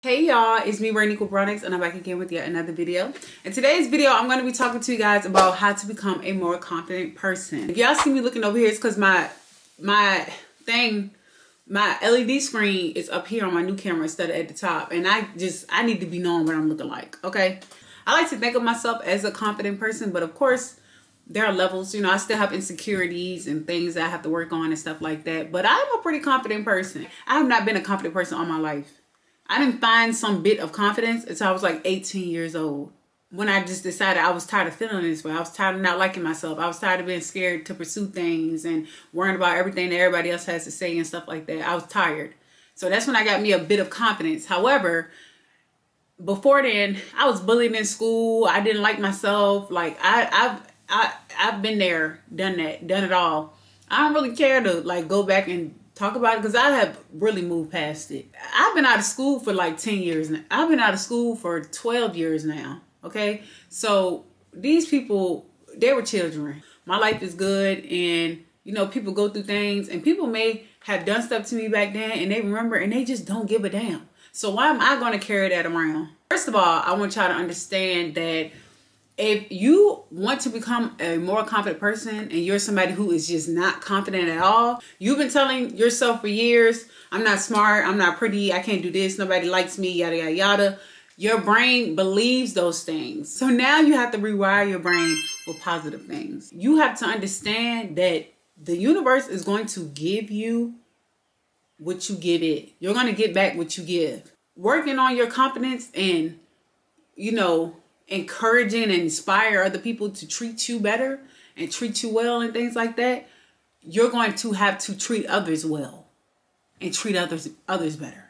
Hey y'all, it's me Rai Broadnax and I'm back again with yet another video. In today's video, I'm going to be talking to you guys about how to become a more confident person. If y'all see me looking over here, it's because my LED screen is up here on my new camera instead of at the top. And I need to be knowing what I'm looking like, okay? I like to think of myself as a confident person, but of course, there are levels. You know, I still have insecurities and things that I have to work on and stuff like that. But I'm a pretty confident person. I have not been a confident person all my life. I didn't find some bit of confidence until I was like 18 years old. When I just decided I was tired of feeling this way. I was tired of not liking myself. I was tired of being scared to pursue things and worrying about everything that everybody else has to say and stuff like that. I was tired. So that's when I got me a bit of confidence. However, before then, I was bullied in school. I didn't like myself. Like I've been there, done that, done it all. I don't really care to like go back and talk about it because I have really moved past it. I've been out of school for like 10 years now. I've been out of school for 12 years now. Okay. So these people, they were children. My life is good. And you know, people go through things and people may have done stuff to me back then and they remember and they just don't give a damn. So why am I going to carry that around? First of all, I want y'all to understand that if you want to become a more confident person and you're somebody who is just not confident at all, you've been telling yourself for years, I'm not smart, I'm not pretty, I can't do this, nobody likes me, yada, yada, yada. Your brain believes those things. So now you have to rewire your brain with positive things. You have to understand that the universe is going to give you what you give it. You're going to get back what you give. Working on your confidence and, you know, encouraging and inspire other people to treat you better and treat you well and things like that, you're going to have to treat others well and treat others better.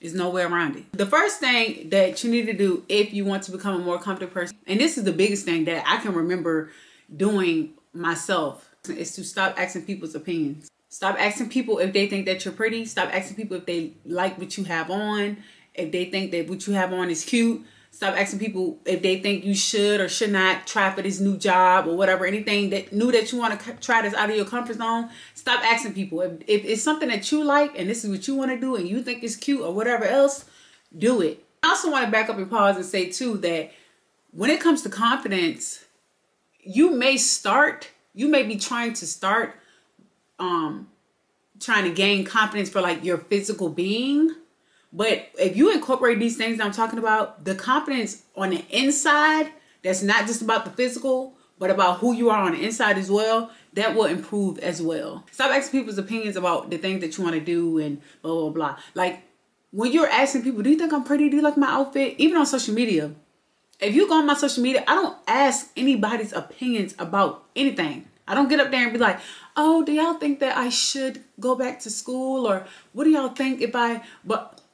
There's no way around it. The first thing that you need to do if you want to become a more confident person, and this is the biggest thing that I can remember doing myself, is to stop asking people's opinions. Stop asking people if they think that you're pretty. Stop asking people if they like what you have on, if they think that what you have on is cute. Stop asking people if they think you should or should not try for this new job or whatever. Anything that new that you want to try that's out of your comfort zone. Stop asking people. If it's something that you like and this is what you want to do and you think it's cute or whatever else, do it. I also want to back up and pause and say too that when it comes to confidence, you may be trying to start trying to gain confidence for like your physical being. But if you incorporate these things that I'm talking about, the confidence on the inside, that's not just about the physical, but about who you are on the inside as well, that will improve as well. Stop asking people's opinions about the things that you want to do and blah, blah, blah. Like when you're asking people, do you think I'm pretty? Do you like my outfit? Even on social media. If you go on my social media, I don't ask anybody's opinions about anything. I don't get up there and be like, oh, do y'all think that I should go back to school? Or what do y'all think if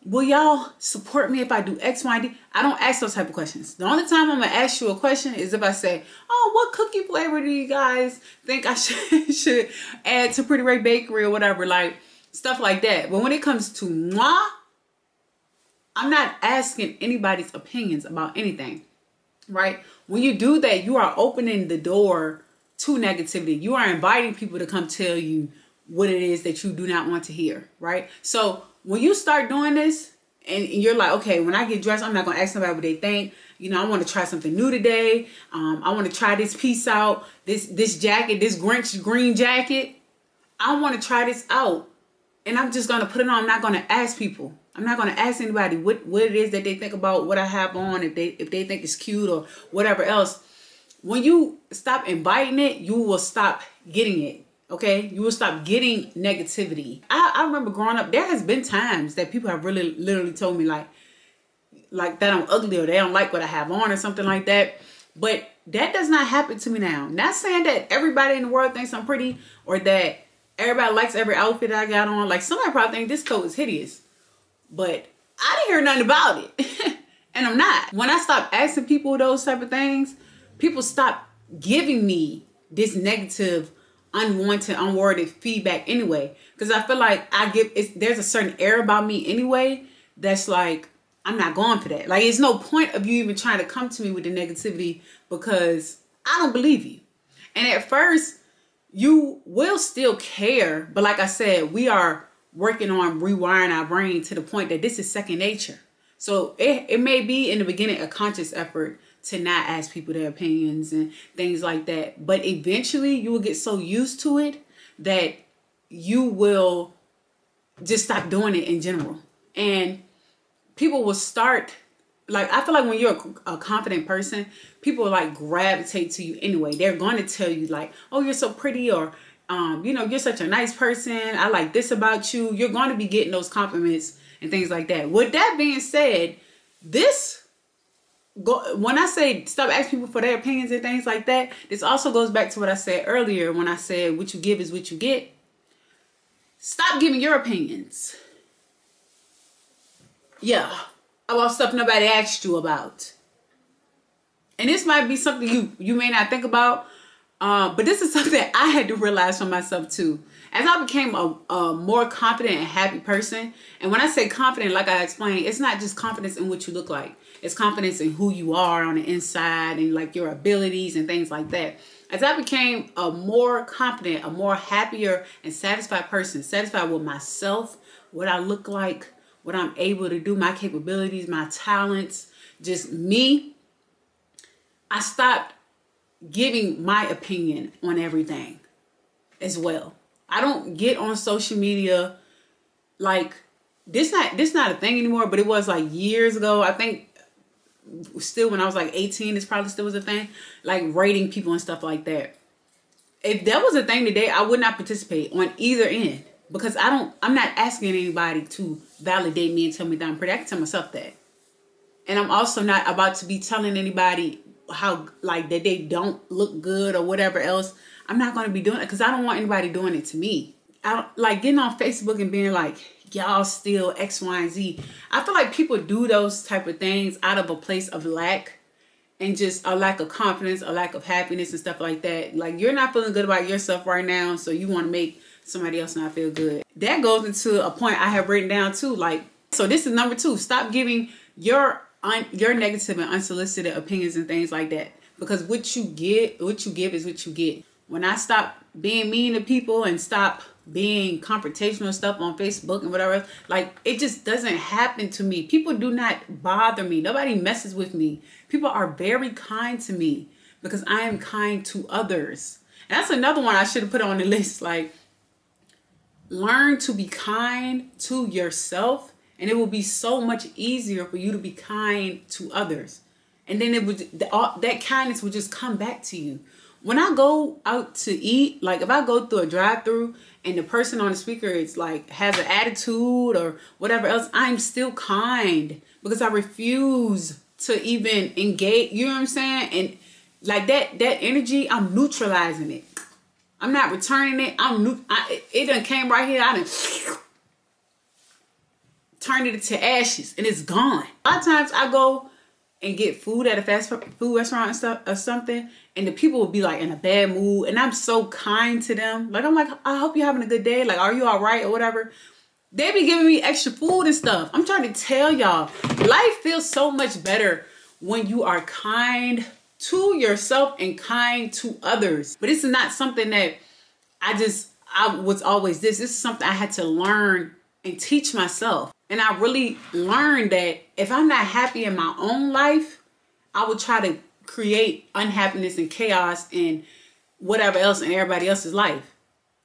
will y'all support me if I do X, Y, and D? I don't ask those type of questions. The only time I'm going to ask you a question is if I say, oh, what cookie flavor do you guys think I should add to Pretty Rai Bakery or whatever, like stuff like that. But when it comes to moi, I'm not asking anybody's opinions about anything, right? When you do that, you are opening the door to negativity. You are inviting people to come tell you what it is that you do not want to hear, right? So when you start doing this and you're like, okay, when I get dressed, I'm not going to ask somebody what they think. You know, I want to try something new today. I want to try this piece out, this jacket, this Grinch green jacket. I want to try this out and I'm just going to put it on. I'm not going to ask people. I'm not going to ask anybody what it is that they think about what I have on, if they think it's cute or whatever else. When you stop inviting it, you will stop getting it. Okay, you will stop getting negativity. I remember growing up, there has been times that people have really literally told me like that I'm ugly or they don't like what I have on or something like that. But that does not happen to me now. Not saying that everybody in the world thinks I'm pretty or that everybody likes every outfit I got on. Like somebody probably think this coat is hideous, but I didn't hear nothing about it. And I'm not. When I stop asking people those type of things, people stop giving me this negative, unwanted, unworded feedback anyway, because I feel like there's a certain air about me anyway that's like I'm not going for that. Like it's no point of you even trying to come to me with the negativity because I don't believe you. And at first you will still care, but like I said, we are working on rewiring our brain to the point that this is second nature. So it may be in the beginning a conscious effort to not ask people their opinions and things like that. But eventually you will get so used to it that you will just stop doing it in general. And people will start, like, I feel like when you're a confident person, people will like gravitate to you anyway. They're going to tell you like, oh, you're so pretty, or, you know, you're such a nice person. I like this about you. You're going to be getting those compliments and things like that. With that being said, when I say stop asking people for their opinions and things like that, this also goes back to what I said earlier when I said what you give is what you get. Stop giving your opinions. Yeah, about stuff nobody asked you about. And this might be something you may not think about, but this is something I had to realize for myself too. As I became a more confident and happy person, and when I say confident, like I explained, it's not just confidence in what you look like. It's confidence in who you are on the inside and like your abilities and things like that. As I became a more confident, a more happier and satisfied person, satisfied with myself, what I look like, what I'm able to do, my capabilities, my talents, just me, I stopped giving my opinion on everything as well. I don't get on social media like this not a thing anymore, but it was like years ago. I think still when I was like 18, this probably still was a thing, like rating people and stuff like that. If that was a thing today, I would not participate on either end, because I'm not asking anybody to validate me and tell me that I'm pretty. I can tell myself that. And I'm also not about to be telling anybody how like that they don't look good or whatever else. I'm not going to be doing it because I don't want anybody doing it to me. I don't like getting on Facebook and being like, y'all still X, Y, and Z. I feel like people do those type of things out of a place of lack and just a lack of confidence, a lack of happiness and stuff like that. Like, you're not feeling good about yourself right now, so you want to make somebody else not feel good. That goes into a point I have written down too. Like, so this is number 2. Stop giving your negative and unsolicited opinions and things like that. Because what you give is what you get. When I stop being mean to people and stop being confrontational stuff on Facebook and whatever, like, it just doesn't happen to me. People do not bother me. Nobody messes with me. People are very kind to me because I am kind to others. And that's another one I should have put on the list. Like, learn to be kind to yourself, and it will be so much easier for you to be kind to others. And then that kindness will just come back to you. When I go out to eat, like if I go through a drive-through and the person on the speaker is like has an attitude or whatever else, I'm still kind because I refuse to even engage. You know what I'm saying? And like that energy, I'm neutralizing it. I'm not returning it. It done came right here. I done turned it to ashes and it's gone. A lot of times I go and get food at a fast food restaurant and stuff or something, and the people will be like in a bad mood, and I'm so kind to them. Like, I'm like, I hope you're having a good day. Like, are you all right or whatever? They be giving me extra food and stuff. I'm trying to tell y'all, life feels so much better when you are kind to yourself and kind to others. But this is not something that I was always this. This is something I had to learn and teach myself. And I really learned that if I'm not happy in my own life, I will try to create unhappiness and chaos and whatever else in everybody else's life.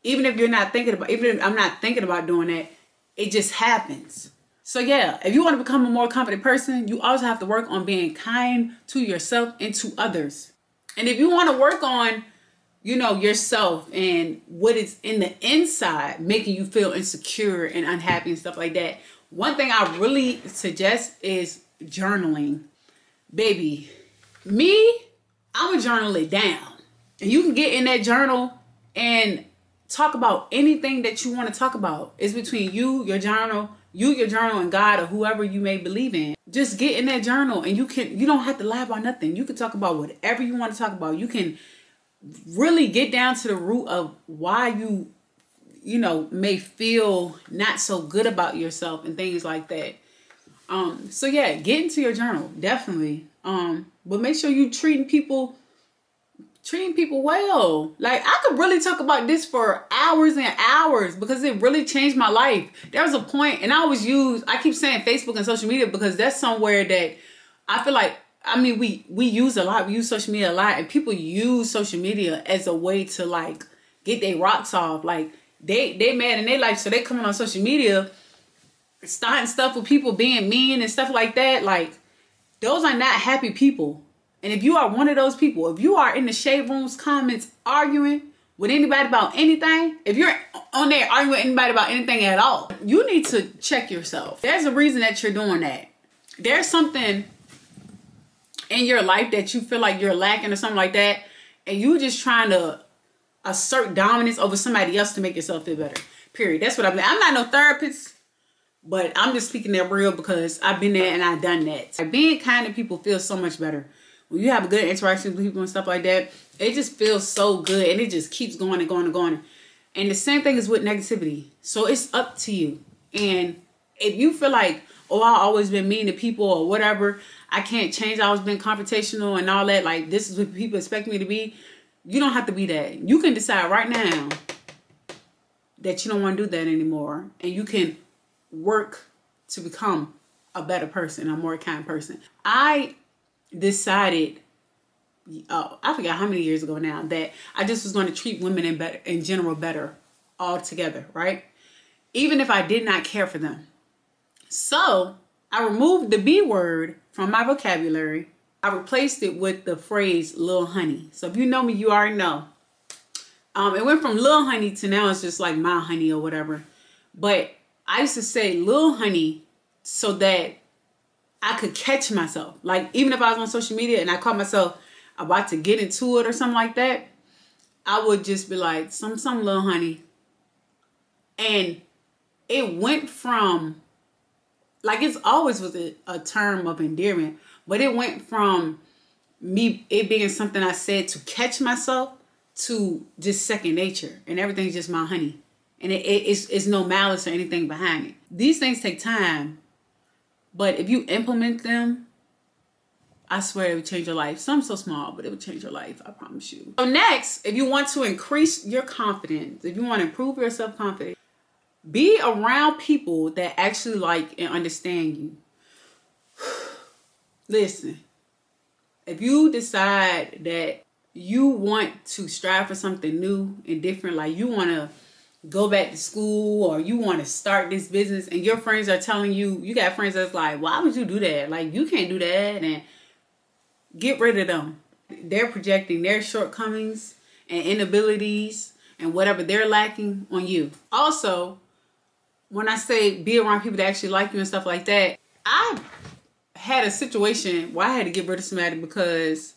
Even if I'm not thinking about doing that, it just happens. So yeah, if you want to become a more confident person, you also have to work on being kind to yourself and to others. And if you want to work on, you know, yourself and what is in the inside making you feel insecure and unhappy and stuff like that, one thing I really suggest is journaling. Baby, me, I'm going to journal it down. And you can get in that journal and talk about anything that you want to talk about. It's between you, your journal, and God, or whoever you may believe in. Just get in that journal and you don't have to lie about nothing. You can talk about whatever you want to talk about. You can really get down to the root of why you may feel not so good about yourself and things like that. So yeah, get into your journal, definitely. But make sure you treating people treating people well. Like, I could really talk about this for hours and hours because it really changed my life. There was a point, and I keep saying Facebook and social media because that's somewhere that I feel like, I mean, we use a lot. We use social media a lot, and people use social media as a way to, like, get their rocks off. Like, they mad in their life, so they coming on social media starting stuff with people being mean and stuff like that. Like, those are not happy people. And if you are one of those people, if you are in the shade rooms comments arguing with anybody about anything, if you're on there arguing with anybody about anything at all, you need to check yourself. There's a reason that you're doing that. There's something in your life that you feel like you're lacking or something like that, and you just trying to assert dominance over somebody else to make yourself feel better. Period. That's what I'm not no therapist, but I'm just speaking that real because I've been there and I've done that. Like, being kind to people feels so much better. When you have a good interaction with people and stuff like that, it just feels so good, and it just keeps going and going and going. And the same thing is with negativity. So it's up to you. And if you feel like, oh, I've always been mean to people or whatever, I can't change, I've always been confrontational and all that, like, this is what people expect me to be, you don't have to be that. You can decide right now that you don't want to do that anymore. And you can work to become a better person, a more kind person. I decided, I forgot how many years ago now, that I just was going to treat women in general better altogether, right? Even if I did not care for them. So I removed the B word from my vocabulary. I replaced it with the phrase "little honey." So if you know me, you already know. It went from little honey to now it's just like my honey or whatever. But I used to say little honey so that I could catch myself. Like, even if I was on social media and I caught myself about to get into it or something like that, I would just be like, some little honey. And it went from, like, it's always was a term of endearment, but it went from it being something I said to catch myself to just second nature, and everything's just my honey. And it's no malice or anything behind it. These things take time, but if you implement them, I swear it would change your life. Some so small, but it would change your life, I promise you. So next, if you want to increase your confidence, if you want to improve your self-confidence, be around people that actually like and understand you. Listen, if you decide that you want to strive for something new and different, like you want to go back to school or you want to start this business, and your friends are telling you, you got friends that's like, why would you do that? Like, you can't do that. And get rid of them. They're projecting their shortcomings and inabilities and whatever they're lacking on you. Also, when I say be around people that actually like you and stuff like that, I had a situation where I had to get rid of somebody because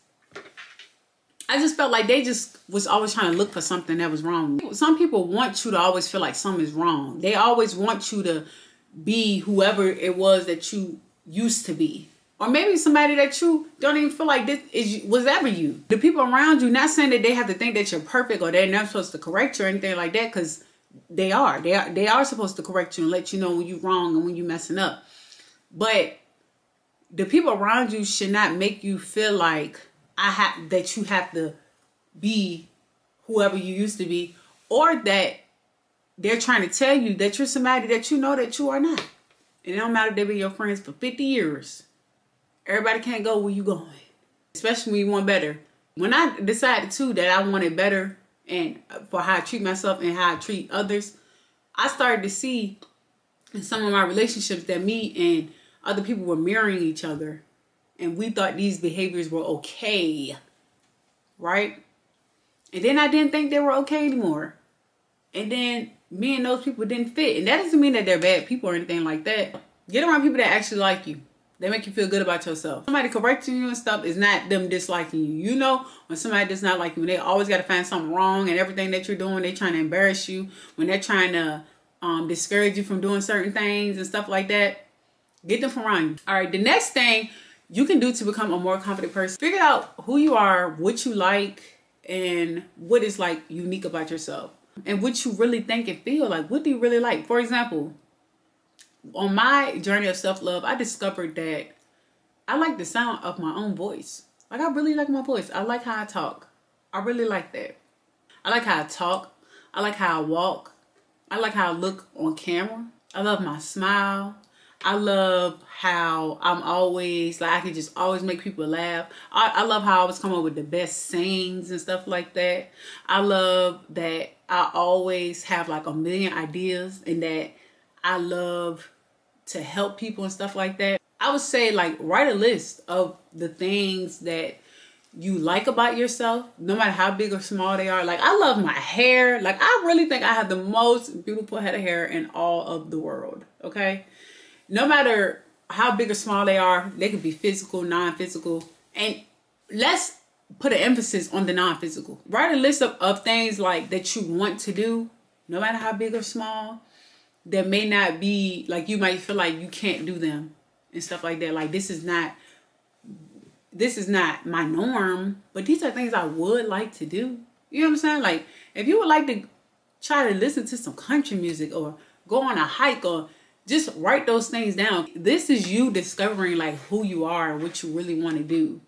I just felt like they just was always trying to look for something that was wrong. Some people want you to always feel like something is wrong. They always want you to be whoever it was that you used to be. Or maybe somebody that you don't even feel like was ever you. The people around you, not saying that they have to think that you're perfect or they're not supposed to correct you or anything like that, because they are. They are supposed to correct you and let you know when you're wrong and when you're messing up. But the people around you should not make you feel like that you have to be whoever you used to be, or that they're trying to tell you that you're somebody that you know that you are not. And it don't matter if they've been your friends for 50 years. Everybody can't go where you going, especially when you want better. When I decided too that I wanted better and for how I treat myself and how I treat others, I started to see in some of my relationships that me and other people were mirroring each other, and we thought these behaviors were okay, right? And then I didn't think they were okay anymore. And then me and those people didn't fit. And that doesn't mean that they're bad people or anything like that. Get around people that actually like you. They make you feel good about yourself. Somebody correcting you and stuff is not them disliking you. You know when somebody does not like you, when they always got to find something wrong and everything that you're doing, they trying to embarrass you, when they're trying to discourage you from doing certain things and stuff like that, get them from around you. All right, the next thing you can do to become a more confident person, figure out who you are, what you like, and what is like unique about yourself, and what you really think and feel. Like, what do you really like? For example, on my journey of self-love, I discovered that I like the sound of my own voice. Like, I really like my voice. I like how I talk. I really like that. I like how I talk. I like how I walk. I like how I look on camera. I love my smile. I love how I'm always, like, I can just always make people laugh. I love how I always come up with the best sayings and stuff like that. I love that I always have like a million ideas, and that I love to help people and stuff like that. I would say, like, write a list of the things that you like about yourself, no matter how big or small they are. Like, I love my hair. Like, I really think I have the most beautiful head of hair in all of the world, okay? No matter how big or small they are, they could be physical, non-physical. And let's put an emphasis on the non-physical. Write a list of things like that you want to do, no matter how big or small, that may not be, like, you might feel like you can't do them and stuff like that. Like, this is not my norm, but these are things I would like to do. You know what I'm saying? Like, if you would like to try to listen to some country music or go on a hike, or just write those things down. This is you discovering, like, who you are and what you really want to do.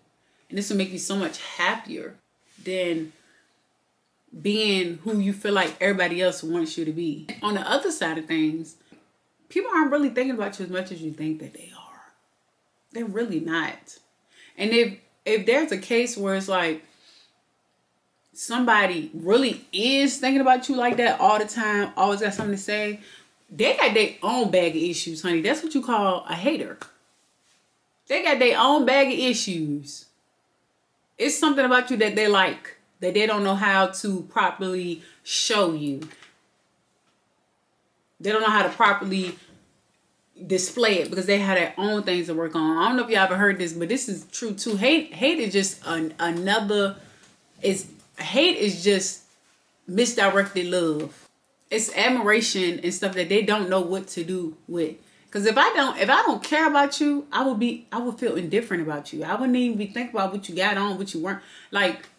And this will make you so much happier than being who you feel like everybody else wants you to be. On the other side of things, people aren't really thinking about you as much as you think that they are. They're really not. And if there's a case where it's like somebody really is thinking about you like that all the time, always got something to say, they got their own bag of issues, honey. That's what you call a hater. They got their own bag of issues. It's something about you that they like, that they don't know how to properly show you. They don't know how to properly display it because they have their own things to work on. I don't know if y'all ever heard this, but this is true too. Hate is just hate is just misdirected love. It's admiration and stuff that they don't know what to do with. Because if I don't care about you, I would feel indifferent about you. I wouldn't even be thinking about what you got on, what you weren't. Like,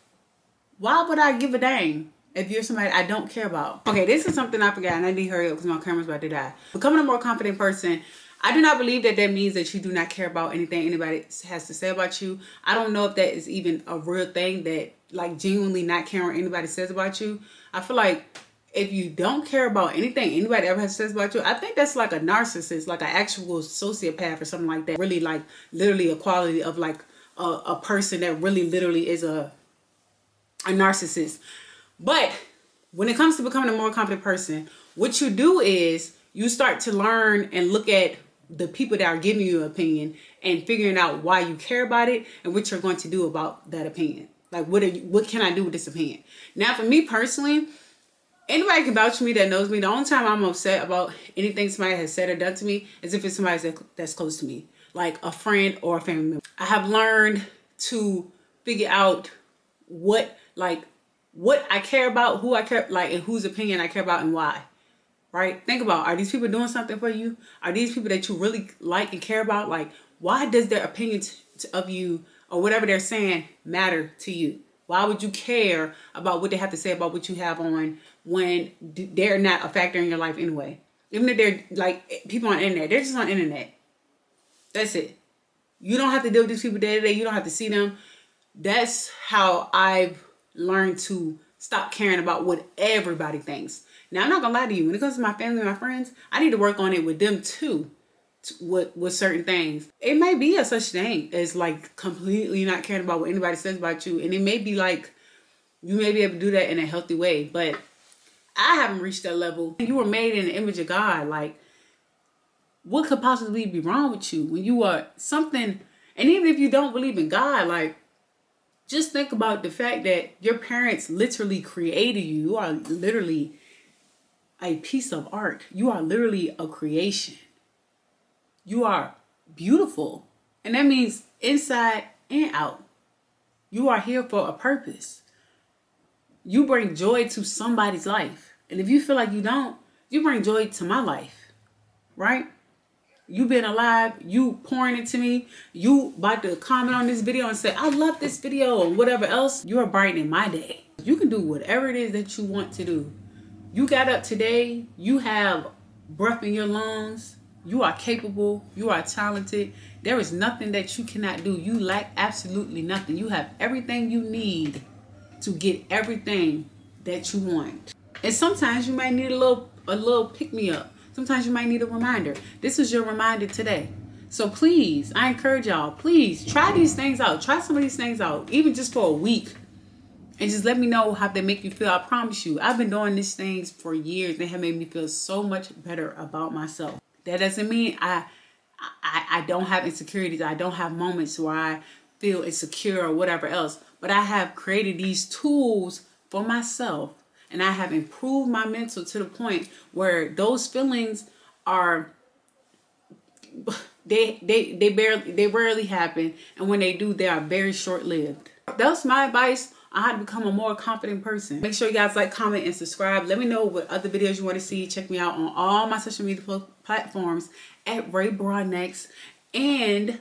why would I give a dang if you're somebody I don't care about? Okay, this is something I forgot, and I need to hurry up because my camera's about to die. Becoming a more confident person, I do not believe that means that you do not care about anything anybody has to say about you. I don't know if that is even a real thing, that, like, genuinely not caring what anybody says about you. I feel like if you don't care about anything anybody ever has says about you, I think that's like a narcissist, like an actual sociopath or something like that. Really, like, literally a quality of, like, a person that really literally is a narcissist. But when it comes to becoming a more confident person, what you do is you start to learn and look at the people that are giving you an opinion and figuring out why you care about it and what you're going to do about that opinion. Like, what can I do with this opinion? Now, for me personally, anybody can vouch for me that knows me. The only time I'm upset about anything somebody has said or done to me is if it's somebody that's close to me, like a friend or a family member. I have learned to figure out what I care about, who I care, like, and whose opinion I care about and why. Right? Think about, are these people doing something for you? Are these people that you really like and care about? Like, why does their opinion of you or whatever they're saying matter to you? Why would you care about what they have to say about what you have on when they're not a factor in your life anyway? Even if they're, like, people on the internet, they're just on the internet. That's it. You don't have to deal with these people day to day. You don't have to see them. That's how I've learned to stop caring about what everybody thinks. Now, I'm not gonna lie to you. When it comes to my family and my friends, I need to work on it with them too, with certain things. It may be a such thing as, like, completely not caring about what anybody says about you, and it may be like you may be able to do that in a healthy way. But I haven't reached that level. You were made in the image of God. Like, what could possibly be wrong with you when you are something? And even if you don't believe in God, like, just think about the fact that your parents literally created you. You are literally a piece of art. You are literally a creation. You are beautiful. And that means inside and out. You are here for a purpose. You bring joy to somebody's life. And if you feel like you don't, you bring joy to my life. Right? You being alive, you pouring into me, you about to comment on this video and say, I love this video, or whatever else, you are brightening my day. You can do whatever it is that you want to do. You got up today, you have breath in your lungs, you are capable, you are talented. There is nothing that you cannot do. You lack absolutely nothing. You have everything you need to get everything that you want. And sometimes you might need a little pick-me-up. Sometimes you might need a reminder. This is your reminder today. So please, I encourage y'all, please try these things out. Try some of these things out, even just for a week. And just let me know how they make you feel. I promise you, I've been doing these things for years. They have made me feel so much better about myself. That doesn't mean I don't have insecurities. I don't have moments where I feel insecure or whatever else. But I have created these tools for myself. And I have improved my mental to the point where those feelings are, they rarely happen. And when they do, they are very short-lived. That's my advice on how to become a more confident person. Make sure you guys like, comment, and subscribe. Let me know what other videos you want to see. Check me out on all my social media platforms at Rai Broadnax. And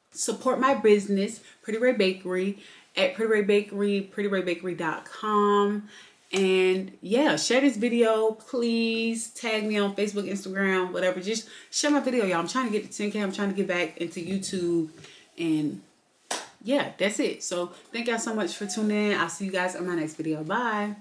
support my business, Pretty Rai Bakery, at Pretty Rai Bakery, PrettyRaiBakery.com. And yeah, share this video, please. Tag me on Facebook, Instagram, whatever. Just share my video, y'all. I'm trying to get to 10K. I'm trying to get back into YouTube. And yeah, that's it. So thank y'all so much for tuning in. I'll see you guys in my next video. Bye.